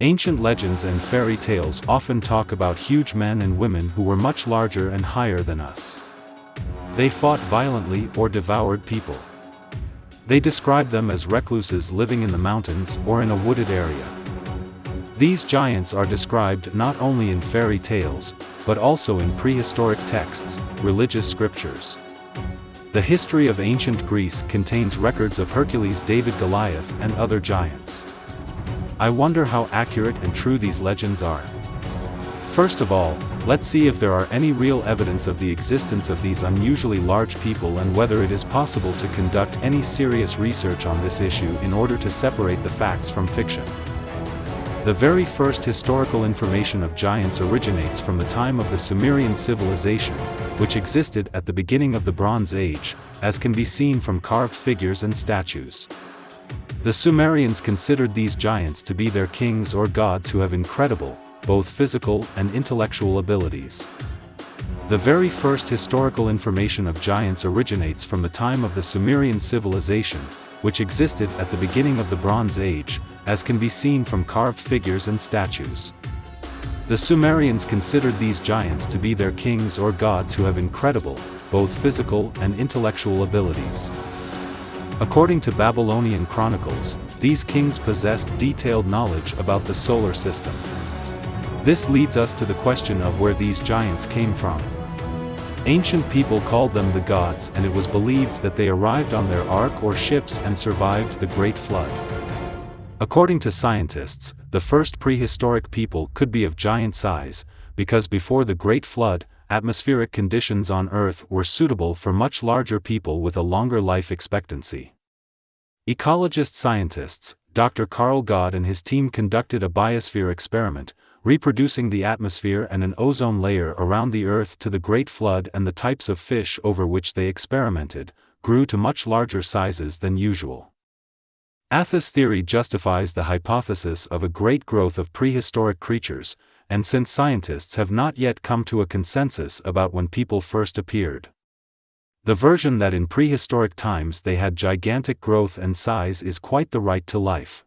Ancient legends and fairy tales often talk about huge men and women who were much larger and higher than us. They fought violently or devoured people. They describe them as recluses living in the mountains or in a wooded area. These giants are described not only in fairy tales, but also in prehistoric texts, religious scriptures. The history of ancient Greece contains records of Hercules, David, Goliath, and other giants. I wonder how accurate and true these legends are. First of all, let's see if there are any real evidence of the existence of these unusually large people and whether it is possible to conduct any serious research on this issue in order to separate the facts from fiction. The very first historical information of giants originates from the time of the Sumerian civilization, which existed at the beginning of the Bronze Age, as can be seen from carved figures and statues. The Sumerians considered these giants to be their kings or gods who have incredible, both physical and intellectual abilities. The very first historical information of giants originates from the time of the Sumerian civilization, which existed at the beginning of the Bronze Age, as can be seen from carved figures and statues. The Sumerians considered these giants to be their kings or gods who have incredible, both physical and intellectual abilities. According to Babylonian chronicles, these kings possessed detailed knowledge about the solar system. This leads us to the question of where these giants came from. Ancient people called them the gods, and it was believed that they arrived on their ark or ships and survived the Great Flood. According to scientists, the first prehistoric people could be of giant size, because before the Great Flood, atmospheric conditions on Earth were suitable for much larger people with a longer life expectancy. Ecologist-scientists, Dr. Carl Gott and his team conducted a biosphere experiment, reproducing the atmosphere and an ozone layer around the Earth to the Great Flood, and the types of fish over which they experimented grew to much larger sizes than usual. Athos theory justifies the hypothesis of a great growth of prehistoric creatures, and since scientists have not yet come to a consensus about when people first appeared. The version that in prehistoric times they had gigantic growth and size is quite the right to life.